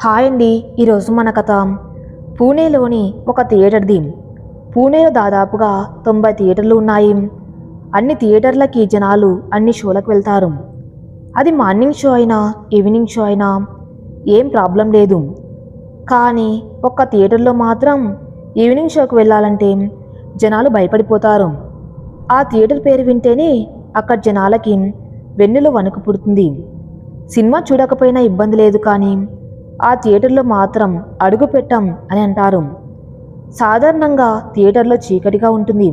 Hi అండి. ఈరోజు మన కథ పూణేలోని ఒక థియేటర్ది. పూణేలో దాదాపుగా 90 థియేటర్లు ఉన్నాయి. అన్ని థియేటర్లకి జనాలు అన్ని షోలకు వెళ్తారు. అది మార్నింగ్ షో అయినా ఈవినింగ్ షో అయినా ఏం ప్రాబ్లం లేదు. కానీ ఒక్క థియేటర్లో మాత్రం ఈవినింగ్ షోకి వెళ్ళాలంటే జనాలు భయపడిపోతారు. ఆ థియేటర్ పేరు వింటేనే అక్కడ జనాలకి వెన్నులో వణుకు పుడుతుంది. సినిమా చూడకపోయినా ఇబ్బంది లేదు, కానీ ఆ థియేటర్లో మాత్రం అడుగు పెట్టం అని అంటారు. సాధారణంగా థియేటర్లో చీకటిగా ఉంటుంది.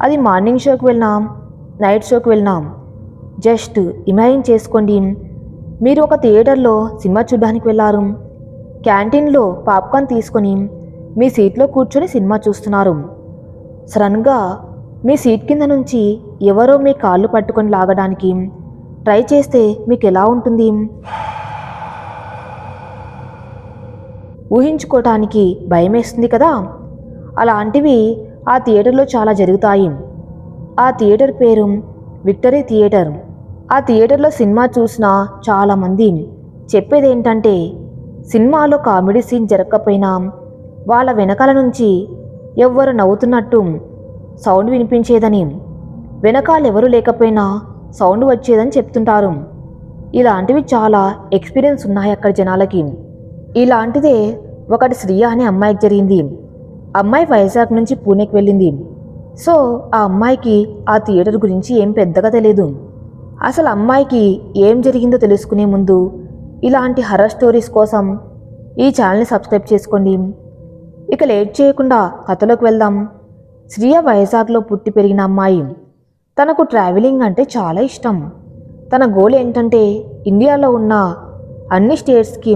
అది మార్నింగ్ షోకి వెళ్ళినా నైట్ షోకి వెళ్ళినా. జస్ట్ ఇమాజిన్ చేసుకోండి, మీరు ఒక థియేటర్లో సినిమా చూడడానికి వెళ్ళారు. క్యాంటీన్లో పాప్కార్న్ తీసుకొని మీ సీట్లో కూర్చొని సినిమా చూస్తున్నారు. సడన్గా మీ సీట్ కింద నుంచి ఎవరో మీ కాళ్ళు పట్టుకొని లాగడానికి ట్రై చేస్తే మీకు ఎలా ఉంటుంది? ఊహించుకోవటానికి భయమేస్తుంది కదా. అలాంటివి ఆ థియేటర్లో చాలా జరుగుతాయి. ఆ థియేటర్ పేరు విక్టరీ థియేటర్. ఆ థియేటర్లో సినిమా చూసిన చాలామంది చెప్పేది ఏంటంటే, సినిమాలో కామెడీ సీన్ జరగకపోయినా వాళ్ళ వెనకాల నుంచి ఎవ్వరు నవ్వుతున్నట్టు సౌండ్ వినిపించేదని, వెనకాల ఎవరు లేకపోయినా సౌండ్ వచ్చేదని చెప్తుంటారు. ఇలాంటివి చాలా ఎక్స్పీరియన్స్ ఉన్నాయి అక్కడ జనాలకి. ఇలాంటిదే ఒకటి శ్రియ అనే అమ్మాయికి జరిగింది. అమ్మాయి వైజాగ్ నుంచి పూణేకి వెళ్ళింది. సో ఆ అమ్మాయికి ఆ థియేటర్ గురించి ఏం పెద్దగా తెలియదు. అసలు అమ్మాయికి ఏం జరిగిందో తెలుసుకునే ముందు ఇలాంటి హర్రర్ స్టోరీస్ కోసం ఈ ఛానల్ని సబ్స్క్రైబ్ చేసుకోండి. ఇక లేట్ చేయకుండా కథలోకి వెళ్దాం. శ్రియ వైజాగ్లో పుట్టి పెరిగిన అమ్మాయి. తనకు ట్రావెలింగ్ అంటే చాలా ఇష్టం. తన గోల్ ఏంటంటే ఇండియాలో ఉన్న అన్ని స్టేట్స్కి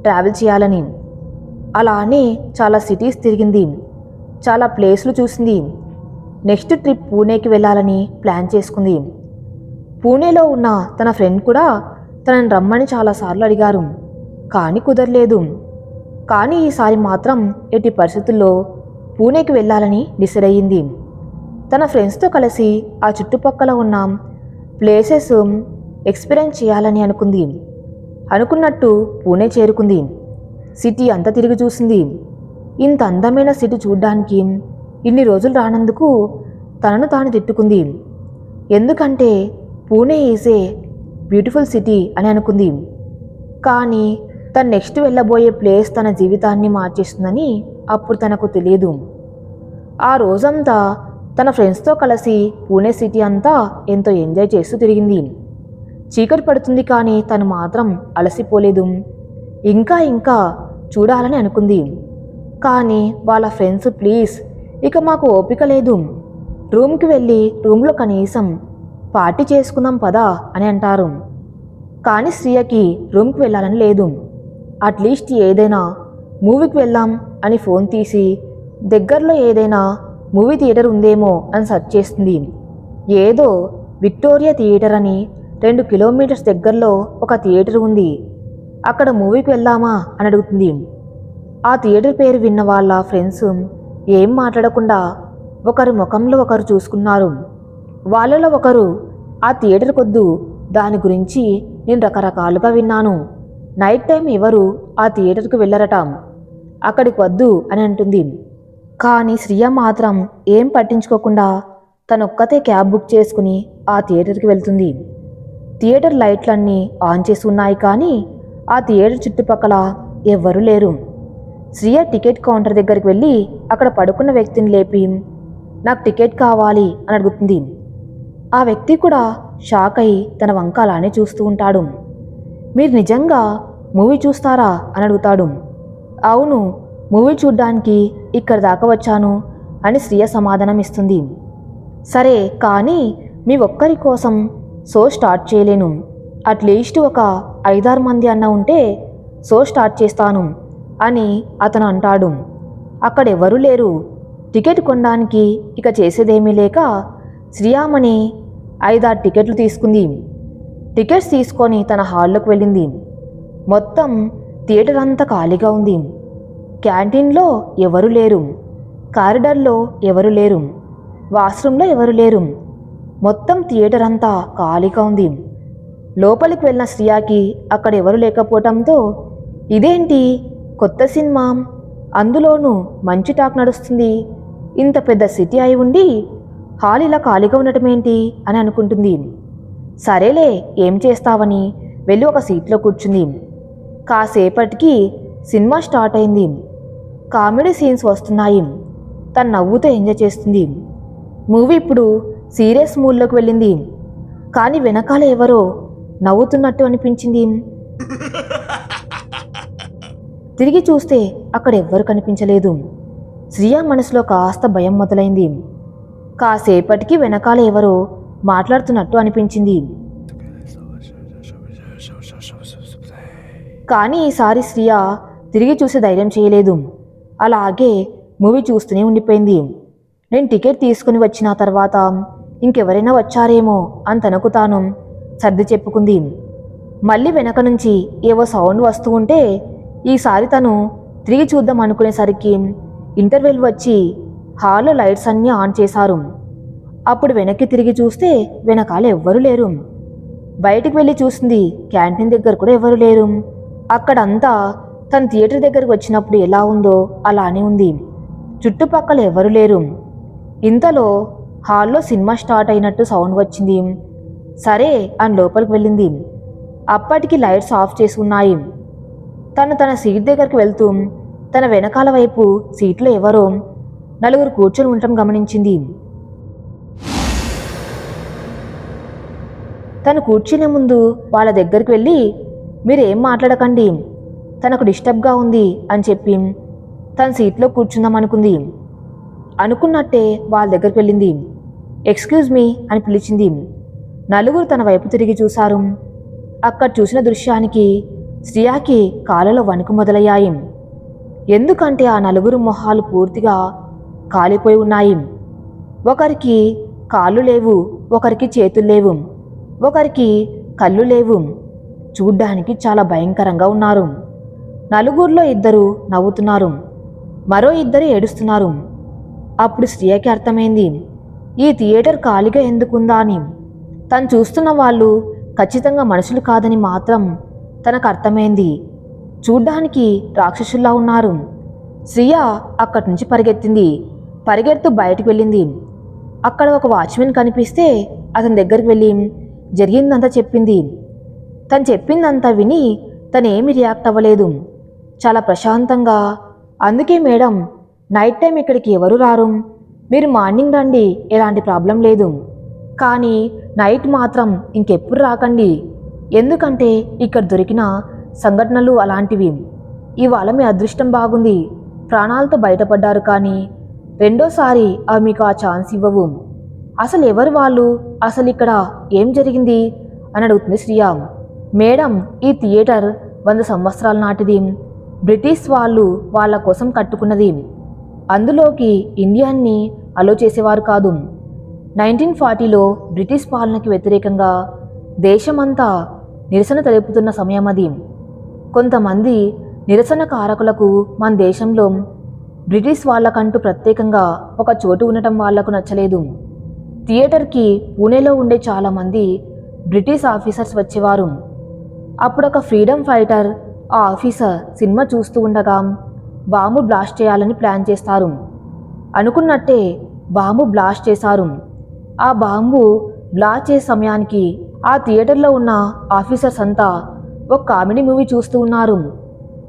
ట్రావెల్ చేయాలని. అలానే చాలా సిటీస్ తిరిగింది, చాలా ప్లేస్లు చూసింది. నెక్స్ట్ ట్రిప్ పూణేకి వెళ్ళాలని ప్లాన్ చేసుకుంది. పూణేలో ఉన్న తన ఫ్రెండ్ కూడా తనని రమ్మని చాలాసార్లు అడిగారు, కానీ కుదరలేదు. కానీ ఈసారి మాత్రం ఎట్టి పరిస్థితుల్లో పూణేకి వెళ్ళాలని డిసైడ్ అయ్యింది. తన ఫ్రెండ్స్తో కలిసి ఆ చుట్టుపక్కల ఉన్న ప్లేసెస్ ఎక్స్పీరియన్స్ చేయాలని అనుకున్నట్టు పూణే చేరుకుంది. సిటీ అంతా తిరిగి చూసింది. ఇంత అందమైన సిటీ చూడ్డానికి ఇన్ని రోజులు రానందుకు తనను తాను తిట్టుకుంది. ఎందుకంటే Pune is a beautiful city అని అనుకుంది. కానీ తను నెక్స్ట్ వెళ్ళబోయే ప్లేస్ తన జీవితాన్ని మార్చేస్తుందని అప్పుడు తనకు తెలియదు. ఆ రోజంతా తన ఫ్రెండ్స్తో కలిసి పూణే సిటీ అంతా ఎంతో ఎంజాయ్ చేస్తూ తిరిగింది. చీకటి పడుతుంది, కానీ తను మాత్రం అలసిపోలేదు. ఇంకా ఇంకా చూడాలని అనుకుంది. కానీ వాళ్ళ ఫ్రెండ్స్, ప్లీజ్ ఇక మాకు ఓపిక లేదు, రూమ్కి వెళ్ళి రూమ్లో కనీసం పార్టీ చేసుకుందాం పదా అని అంటారు. కానీ శ్రియకి రూమ్కి వెళ్ళాలని లేదు. అట్లీస్ట్ ఏదైనా మూవీకి వెళ్దాం అని ఫోన్ తీసి దగ్గరలో ఏదైనా మూవీ థియేటర్ ఉందేమో అని సెర్చ్ చేస్తుంది. ఏదో విక్టోరియా థియేటర్ అని 2 కిలోమీటర్స్ దగ్గరలో ఒక థియేటర్ ఉంది, అక్కడ మూవీకి వెళ్దామా అని అడుగుతుంది. ఆ థియేటర్ పేరు విన్న వాళ్ళ ఫ్రెండ్స్ ఏం మాట్లాడకుండా ఒకరి ముఖంలో ఒకరు చూసుకున్నారు. వాళ్ళలో ఒకరు, ఆ థియేటర్ కొద్దు, దాని గురించి నేను రకరకాలుగా విన్నాను, నైట్ టైం ఎవరు ఆ థియేటర్కి వెళ్ళరట, అక్కడికి వద్దు అని అంటుంది. కానీ శ్రియ మాత్రం ఏం పట్టించుకోకుండా తనొక్కతే క్యాబ్ బుక్ చేసుకుని ఆ థియేటర్కి వెళ్తుంది. థియేటర్ లైట్లన్నీ ఆన్ చేసి ఉన్నాయి, కానీ ఆ థియేటర్ చుట్టుపక్కల ఎవ్వరూ లేరు. శ్రియ టికెట్ కౌంటర్ దగ్గరికి వెళ్ళి అక్కడ పడుకున్న వ్యక్తిని లేపి, నాకు టికెట్ కావాలి అని అడుగుతుంది. ఆ వ్యక్తి కూడా షాక్ అయి తన వంక అలానే చూస్తూ ఉంటాడు. మీరు నిజంగా మూవీ చూస్తారా అని అడుగుతాడు. అవును, మూవీ చూడ్డానికి ఇక్కడ దాకా వచ్చాను అని శ్రియ సమాధానం ఇస్తుంది. సరే, కానీ మీ ఒక్కరి కోసం షో స్టార్ట్ చేయలేను, అట్లీస్ట్ ఒక 5-6 మంది అన్న ఉంటే షో స్టార్ట్ చేస్తాను అని అతను అంటాడు. అక్కడెవరూ లేరు. టికెట్ కొనడానికి ఇక చేసేదేమీ లేక శ్రియామణి 5-6 టికెట్లు తీసుకుంది. టికెట్స్ తీసుకొని తన హాల్లోకి వెళ్ళింది. మొత్తం థియేటర్ అంతా ఖాళీగా ఉంది. క్యాంటీన్లో ఎవరు లేరు, కారిడార్లో ఎవరు లేరు, వాష్రూమ్లో ఎవరు లేరు. మొత్తం థియేటర్ అంతా ఖాళీగా ఉంది. లోపలికి వెళ్ళిన శ్రియాకి అక్కడ ఎవరు లేకపోవడంతో ఇదేంటి కొత్త సినిమా, అందులోనూ మంచి టాక్ నడుస్తుంది, ఇంత పెద్ద సిటీ అయి ఉండి హాల్ ఇలా ఖాళీగా ఉండటమేంటి అని అనుకుంటుంది. సరేలే ఏం చేస్తావని వెళ్ళి ఒక సీట్లో కూర్చుంది. కాసేపటికి సినిమా స్టార్ట్ అయింది. కామెడీ సీన్స్ వస్తున్నాయి. తను నవ్వుతూ ఎంజాయ్ చేస్తుంది. మూవీ ఇప్పుడు సీరియస్ మూడ్లోకి వెళ్ళింది. కానీ వెనకాల ఎవరో నవ్వుతున్నట్టు అనిపించింది. తిరిగి చూస్తే అక్కడ ఎవ్వరు కనిపించలేదు. శ్రియ మనసులో కాస్త భయం మొదలైంది. కాసేపటికి వెనకాల ఎవరో మాట్లాడుతున్నట్టు అనిపించింది. కానీ ఈసారి శ్రియ తిరిగి చూసి ధైర్యం చేయలేదు. అలాగే మూవీ చూస్తూనే ఉండిపోయింది. నేను టికెట్ తీసుకుని వచ్చిన తర్వాత ఇంకెవరైనా వచ్చారేమో అని తనకు తాను సర్ది చెప్పుకుంది. మళ్ళీ వెనక నుంచి ఏవో సౌండ్ వస్తూ ఉంటే ఈసారి తను తిరిగి చూద్దాం అనుకునేసరికి ఇంటర్వెల్ వచ్చి హాల్లో లైట్స్ అన్నీ ఆన్ చేశారు. అప్పుడు వెనక్కి తిరిగి చూస్తే వెనకాల ఎవ్వరూ లేరు. బయటికి వెళ్ళి చూసింది, క్యాంటీన్ దగ్గర కూడా ఎవరు లేరు. అక్కడంతా తన థియేటర్ దగ్గరకు వచ్చినప్పుడు ఎలా ఉందో అలానే ఉంది. చుట్టుపక్కల ఎవరు లేరు. ఇంతలో హాల్లో సినిమా స్టార్ట్ అయినట్టు సౌండ్ వచ్చింది. సరే అని లోపలికి వెళ్ళింది. అప్పటికి లైట్స్ ఆఫ్ చేసి ఉన్నాయి. తను తన సీట్ దగ్గరికి వెళ్తూ తన వెనకాల వైపు సీట్లో ఎవరో నలుగురు కూర్చొని ఉండటం గమనించింది. తను కూర్చునే ముందు వాళ్ళ దగ్గరికి వెళ్ళి మీరేం మాట్లాడకండి, తనకు డిస్టర్బ్గా ఉంది అని చెప్పి తన సీట్లో కూర్చుందాం అనుకుంది. అనుకున్నట్టే వాళ్ళ దగ్గరికి వెళ్ళింది. ఎక్స్క్యూజ్ మీ అని పిలిచింది. నలుగురు తన వైపు తిరిగి చూశారు. అక్కడ చూసిన దృశ్యానికి శ్రియాకి కాళ్ళలో వణుకు మొదలయ్యాయి. ఎందుకంటే ఆ నలుగురు మొహాలు పూర్తిగా కాలిపోయి ఉన్నాయి. ఒకరికి కాళ్ళు లేవు, ఒకరికి చేతులు లేవు, ఒకరికి కళ్ళు లేవు. చూడ్డానికి చాలా భయంకరంగా ఉన్నారు. నలుగురిలో ఇద్దరు నవ్వుతున్నారు, మరో ఇద్దరు ఏడుస్తున్నారు. అప్పుడు శ్రియకి అర్థమైంది ఈ థియేటర్ ఖాళీగా ఎందుకుందా అని. తను చూస్తున్న వాళ్ళు ఖచ్చితంగా మనుషులు కాదని మాత్రం తనకు అర్థమైంది. చూడ్డానికి రాక్షసుల్లా ఉన్నారు. శ్రియ అక్కడి నుంచి పరిగెత్తింది. పరిగెడుతూ బయటకు వెళ్ళింది. అక్కడ ఒక వాచ్మెన్ కనిపిస్తే అతని దగ్గరికి వెళ్ళి జరిగిందంతా చెప్పింది. తను చెప్పిందంతా విని తనేమి రియాక్ట్ అవ్వలేదు. చాలా ప్రశాంతంగా, అందుకే మేడం నైట్ టైం ఇక్కడికి ఎవరు రారు, మీరు మార్నింగ్ రండి, ఎలాంటి ప్రాబ్లం లేదు, కానీ నైట్ మాత్రం ఇంకెప్పుడు రాకండి, ఎందుకంటే ఇక్కడ దొరికిన సంఘటనలు అలాంటివి. ఇవాళ మీ అదృష్టం బాగుంది, ప్రాణాలతో బయటపడ్డారు, కానీ రెండోసారి అవి మీకు ఆ ఛాన్స్ ఇవ్వవు. అసలు ఎవరు వాళ్ళు, అసలు ఇక్కడ ఏం జరిగింది అని అడుగుతుంది శ్రియ. మేడం ఈ థియేటర్ 100 సంవత్సరాల నాటిది, బ్రిటిష్ వాళ్ళు వాళ్ళ కోసం కట్టుకున్నది, అందులోకి ఇండియన్ని అలో చేసేవారు కాదు. 1940లో బ్రిటిష్ పాలనకి వ్యతిరేకంగా దేశమంతా నిరసన తెలుపుతున్న సమయం అది. కొంతమంది నిరసనకారకులకు మన దేశంలో బ్రిటిష్ వాళ్ళకంటూ ప్రత్యేకంగా ఒక చోటు ఉండటం వాళ్లకు నచ్చలేదు. థియేటర్కి పూణేలో ఉండే చాలామంది బ్రిటిష్ ఆఫీసర్స్ వచ్చేవారు. అప్పుడు ఒక ఫ్రీడమ్ ఫైటర్ ఆ ఆఫీసర్ సినిమా చూస్తూ ఉండగా బాంబు బ్లాస్ట్ చేయాలని ప్లాన్ చేస్తారు. అనుకున్నట్టే బాంబు బ్లాస్ట్ చేశారు. ఆ బాంబు బ్లాస్ట్ చేసే సమయానికి ఆ థియేటర్లో ఉన్న ఆఫీసర్స్ అంతా ఒక కామెడీ మూవీ చూస్తూ ఉన్నారు.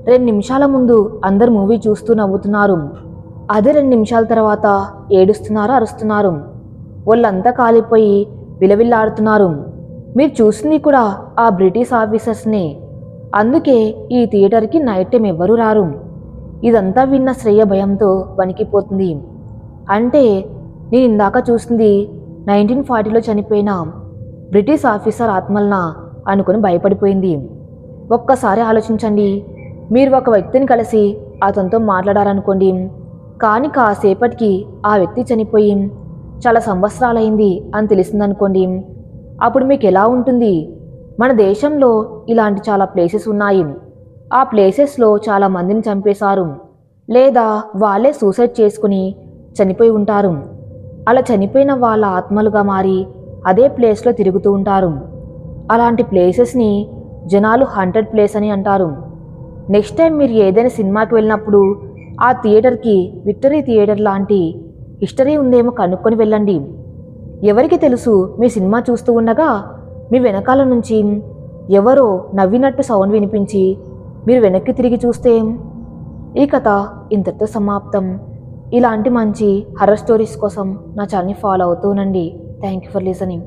2 నిమిషాల ముందు అందరు మూవీ చూస్తూ నవ్వుతున్నారు. అదే 2 నిమిషాల తర్వాత ఏడుస్తున్నారు, అరుస్తున్నారు. వాళ్ళంతా కాలిపోయి విలవిల్లాడుతున్నారు. మీరు చూసింది కూడా ఆ బ్రిటిష్ ఆఫీసర్స్ని. అందుకే ఈ థియేటర్కి నైట్ టైం ఎవ్వరూ రారు. ఇదంతా విన్న శ్రేయ భయంతో వణికిపోతుంది. అంటే నేను ఇందాక చూసింది 1940లో చనిపోయిన బ్రిటిష్ ఆఫీసర్ ఆత్మల్నా అనుకుని భయపడిపోయింది. ఒక్కసారి ఆలోచించండి, మీరు ఒక వ్యక్తిని కలిసి అతనితో మాట్లాడారనుకోండి, కానీ కాసేపటికి ఆ వ్యక్తి చనిపోయి చాలా సంవత్సరాలైంది అని తెలిసిందనుకోండి, అప్పుడు మీకు ఎలా ఉంటుంది? మన దేశంలో ఇలాంటి చాలా ప్లేసెస్ ఉన్నాయి. ఆ ప్లేసెస్లో చాలా మందిని చంపేశారు, లేదా వాళ్ళే సూసైడ్ చేసుకుని చనిపోయి ఉంటారు. అలా చనిపోయిన వాళ్ళ ఆత్మలుగా మారి అదే ప్లేస్లో తిరుగుతూ ఉంటారు. అలాంటి ప్లేసెస్ని జనాలు హంటెడ్ ప్లేస్ అని అంటారు. నెక్స్ట్ టైం మీరు ఏదైనా సినిమాకి వెళ్ళినప్పుడు ఆ థియేటర్కి విక్టరీ థియేటర్ లాంటి హిస్టరీ ఉందేమో కనుక్కొని వెళ్ళండి. ఎవరికి తెలుసు, మీ సినిమా చూస్తూ ఉండగా మీ వెనకాల నుంచి ఎవరో నవ్వినట్టు సౌండ్ వినిపించి మీరు వెనక్కి తిరిగి చూస్తే. ఈ కథ ఇంతటితో సమాప్తం. ఇలాంటి మంచి హర్రర్ స్టోరీస్ కోసం నా ఛానల్ని ఫాలో అవుతూ ఉండండి. Thank you for listening.